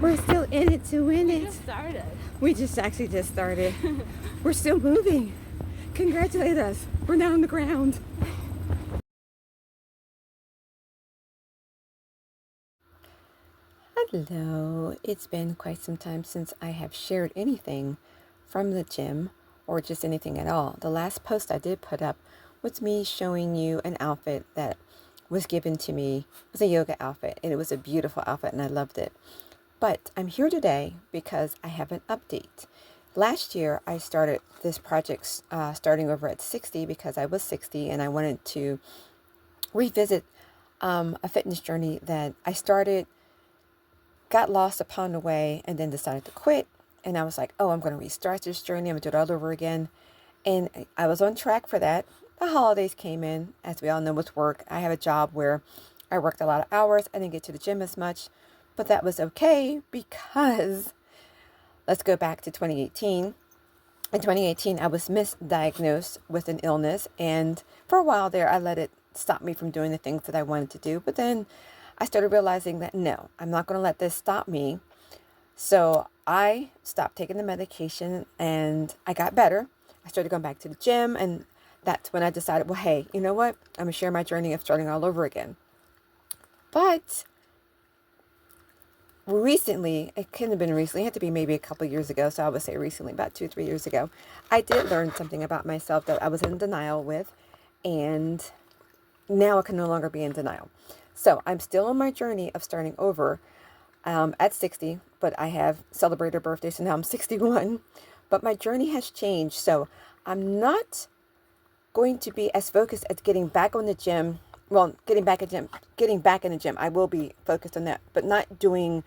We're still in it to win it. We just started. We just actually just started. We're still moving. Congratulate us. We're now on the ground. Hello. It's been quite some time since I have shared anything from the gym or just anything at all. The last post I did put up was me showing you an outfit that was given to me. It was a yoga outfit, and it was a beautiful outfit, and I loved it. But I'm here today because I have an update. Last year, I started this project starting over at 60 because I was 60 and I wanted to revisit a fitness journey that I started, got lost upon the way, and then decided to quit. And I was like, oh, I'm going to restart this journey. I'm going to do it all over again. And I was on track for that. The holidays came in, as we all know, with work. I have a job where I worked a lot of hours. I didn't get to the gym as much, but that was okay because let's go back to 2018. In 2018, I was misdiagnosed with an illness, and for a while there, I let it stop me from doing the things that I wanted to do. But then I started realizing that no, I'm not going to let this stop me. So I stopped taking the medication and I got better. I started going back to the gym, and that's when I decided, well, hey, you know what? I'm going to share my journey of starting all over again. But recently, it couldn't have been recently, it had to be maybe a couple of years ago, so I would say recently, about 2-3 years ago, I did learn something about myself that I was in denial with, and now I can no longer be in denial. So I'm still on my journey of starting over at 60, but I have celebrated a birthday, so now I'm 61, but my journey has changed, so I'm not going to be as focused as getting back on the gym. Well, getting back in the gym. I will be focused on that, but not doing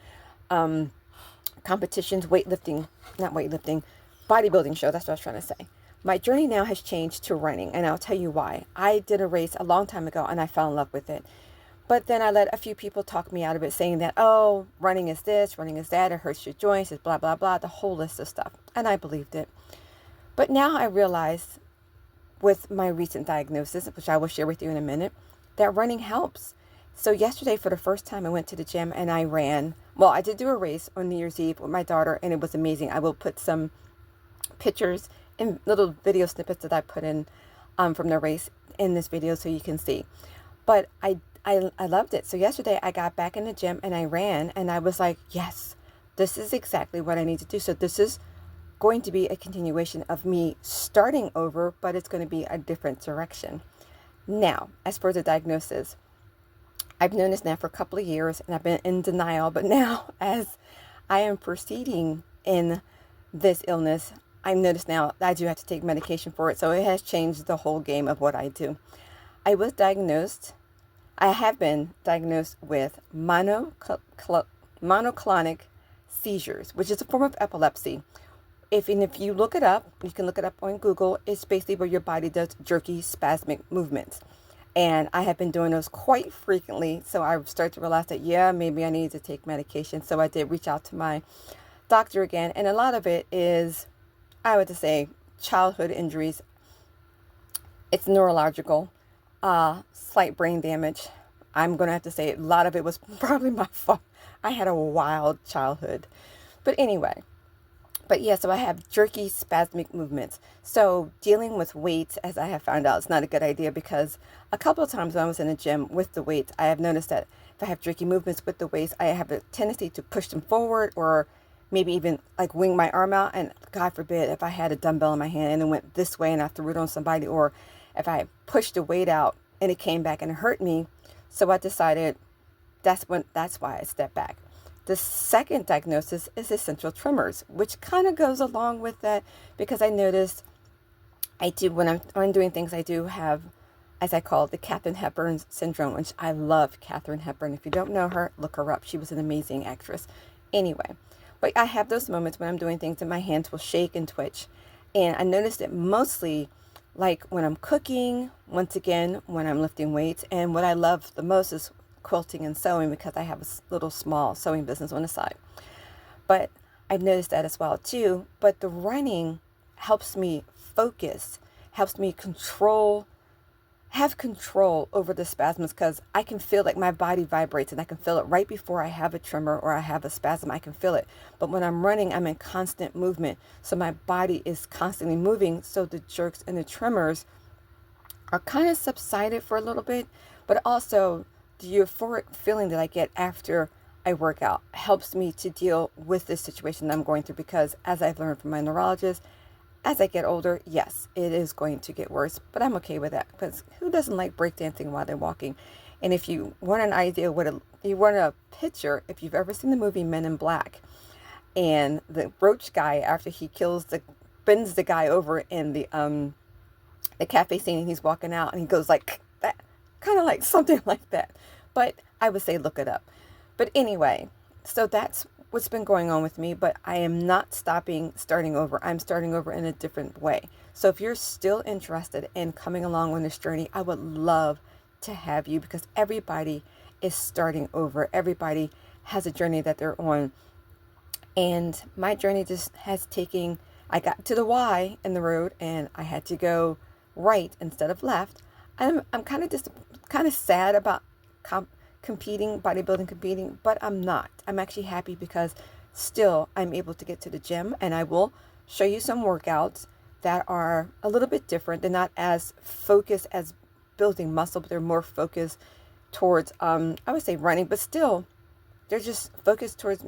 competitions, bodybuilding show. That's what I was trying to say. My journey now has changed to running, and I'll tell you why. I did a race a long time ago, and I fell in love with it. But then I let a few people talk me out of it, saying that, oh, running is this, running is that, it hurts your joints, it's blah, blah, blah, the whole list of stuff. And I believed it. But now I realize, with my recent diagnosis, which I will share with you in a minute, that running helps. So yesterday, for the first time, I went to the gym and I ran. Well, I did do a race on New Year's Eve with my daughter, and it was amazing. I will put some pictures and little video snippets that I put in from the race in this video so you can see. But I loved it. So yesterday, I got back in the gym and I ran, and I was like, yes, this is exactly what I need to do. So this is going to be a continuation of me starting over, but it's going to be a different direction. Now, as for the diagnosis, I've known this now for a couple of years, and I've been in denial, but now as I am proceeding in this illness, I've noticed now that I do have to take medication for it, so it has changed the whole game of what I do. I have been diagnosed with monoclonic seizures, which is a form of epilepsy. If you look it up, you can look it up on Google. It's basically where your body does jerky, spasmic movements. And I have been doing those quite frequently. So I started to realize that, yeah, maybe I need to take medication. So I did reach out to my doctor again. And a lot of it is, I would just say, childhood injuries. It's neurological, slight brain damage. I'm going to have to say a lot of it was probably my fault. I had a wild childhood. But anyway. But yeah, so I have jerky, spasmic movements. So dealing with weights, as I have found out, it's not a good idea, because a couple of times when I was in the gym with the weights, I have noticed that if I have jerky movements with the weights, I have a tendency to push them forward, or maybe even like wing my arm out. And God forbid, if I had a dumbbell in my hand and it went this way and I threw it on somebody, or if I pushed the weight out and it came back and it hurt me. So I decided that's why I stepped back. The second diagnosis is essential tremors, which kind of goes along with that, because I noticed when I'm doing things, I do have, as I call it, the Katharine Hepburn syndrome, which I love Katharine Hepburn. If you don't know her, look her up. She was an amazing actress. Anyway, but I have those moments when I'm doing things and my hands will shake and twitch. And I noticed it mostly like when I'm cooking, once again, when I'm lifting weights. And what I love the most is quilting and sewing, because I have a little small sewing business on the side. But I've noticed that as well too. But the running helps me focus, helps me control have control over the spasms, because I can feel like my body vibrates, and I can feel it right before I have a tremor or I have a spasm. I can feel it. But when I'm running, I'm in constant movement. So my body is constantly moving. So the jerks and the tremors are kind of subsided for a little bit, but also the euphoric feeling that I get after I work out helps me to deal with this situation that I'm going through, because as I've learned from my neurologist, as I get older, yes, it is going to get worse, but I'm okay with that, because who doesn't like breakdancing while they're walking? And if you want an idea you want a picture, if you've ever seen the movie Men in Black, and the roach guy, after he bends the guy over in the cafe scene, and he's walking out and he goes like that, kind of like something like that. But I would say look it up. But anyway, so that's what's been going on with me, but I am not starting over. I'm starting over in a different way. So if you're still interested in coming along on this journey, I would love to have you, because everybody is starting over. Everybody has a journey that they're on. And my journey just has I got to the Y in the road and I had to go right instead of left. I'm kind of sad about bodybuilding competing, but I'm not. I'm actually happy, because still I'm able to get to the gym, and I will show you some workouts that are a little bit different. They're not as focused as building muscle, but they're more focused towards I would say running, but still they're just focused towards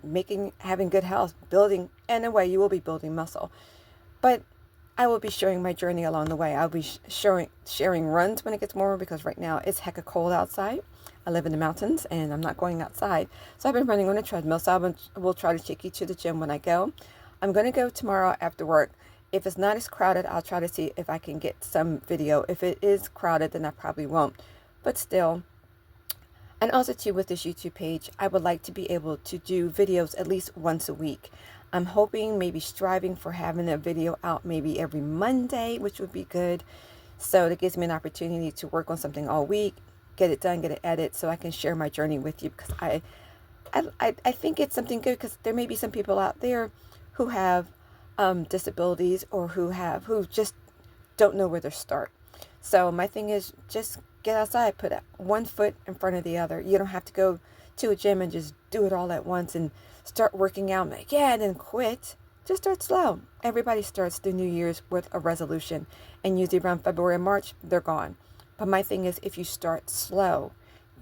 having good health, building. In a way, you will be building muscle, but I will be sharing my journey along the way. I'll be sharing runs when it gets warmer, because right now it's hecka cold outside. I live in the mountains and I'm not going outside. So I've been running on a treadmill. So I will try to take you to the gym when I go. I'm going to go tomorrow after work. If it's not as crowded, I'll try to see if I can get some video. If it is crowded, then I probably won't. But still. And also too, with this YouTube page, I would like to be able to do videos at least once a week. I'm hoping, maybe striving for having a video out maybe every Monday, which would be good. So that gives me an opportunity to work on something all week, get it done, get it edited, so I can share my journey with you, because I think it's something good, because there may be some people out there who have disabilities, or who just don't know where to start. So my thing is, just get outside, put one foot in front of the other. You don't have to go to a gym and just do it all at once and start working out and then quit. Just start slow. Everybody starts the New Year's with a resolution, and usually around February and March, they're gone. But my thing is, if you start slow,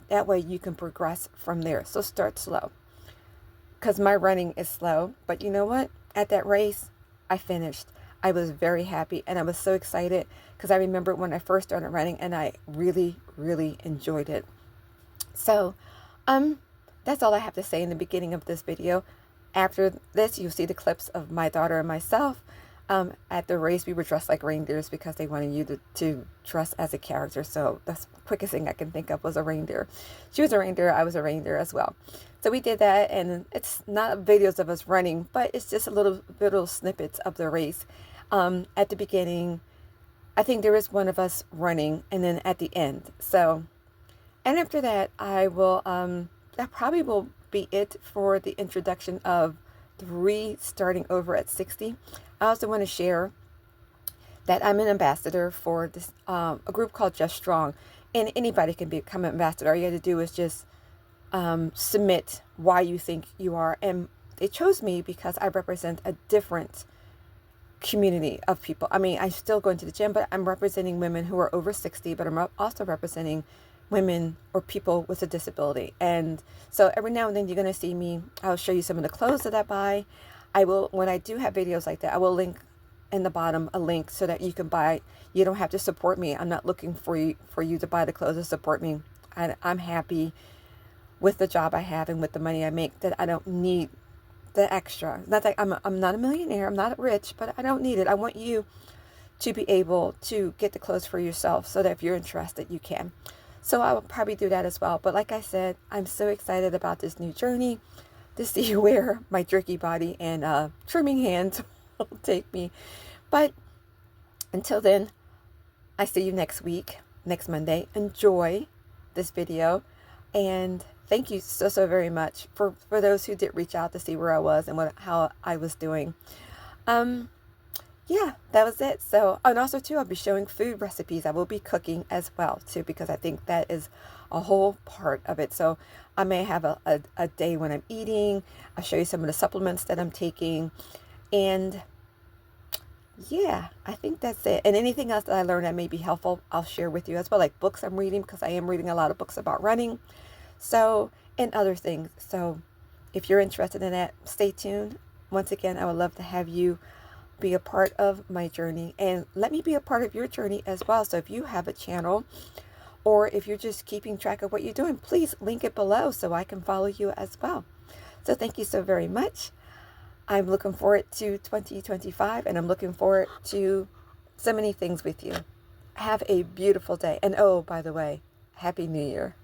that way you can progress from there. So start slow. Because my running is slow. But you know what? At that race, I finished. I was very happy, and I was so excited, because I remember when I first started running, and I really, really enjoyed it. So, that's all I have to say in the beginning of this video. After this, you'll see the clips of my daughter and myself. At the race, we were dressed like reindeers, because they wanted you to dress as a character. So that's the quickest thing I can think of was a reindeer. She was a reindeer. I was a reindeer as well. So we did that, and it's not videos of us running, but it's just little snippets of the race. At the beginning, I think there is one of us running, and then at the end. So, and after that, that probably will be it for the introduction of the starting over at 60. I also want to share that I'm an ambassador for this a group called Just Strong, and anybody can become an ambassador. All you have to do is just submit why you think you are, and they chose me because I represent a different community of people. I mean, I still go into the gym, but I'm representing women who are over 60, but I'm also representing women or people with a disability. And so every now and then you're going to see me. I'll show you some of the clothes that I buy. I will, when I do have videos like that, I will link in the bottom a link so that you can buy. You don't have to support me. I'm not looking for you to buy the clothes to support me. I'm happy with the job I have and with the money I make, that I don't need the extra. Not that I'm not a millionaire, I'm not rich, but I don't need it. I want you to be able to get the clothes for yourself, so that if you're interested, you can. So I will probably do that as well. But like I said, I'm so excited about this new journey, to see where my jerky body and trimming hands will take me. But until then, I see you next week, next Monday. Enjoy this video, and thank you so very much for those who did reach out to see where I was and how I was doing. yeah, that was it. So, and also too, I'll be showing food recipes. I will be cooking as well too, because I think that is a whole part of it. So I may have a day when I'm eating. I'll show you some of the supplements that I'm taking. And yeah, I think that's it. And anything else that I learned that may be helpful, I'll share with you as well. Like books I'm reading, because I am reading a lot of books about running. So, and other things. So if you're interested in that, stay tuned. Once again, I would love to have you be a part of my journey, and let me be a part of your journey as well. So if you have a channel, or if you're just keeping track of what you're doing, please link it below so I can follow you as well. So thank you so very much. I'm looking forward to 2025, and I'm looking forward to so many things with you. Have a beautiful day. And oh, by the way, Happy New Year.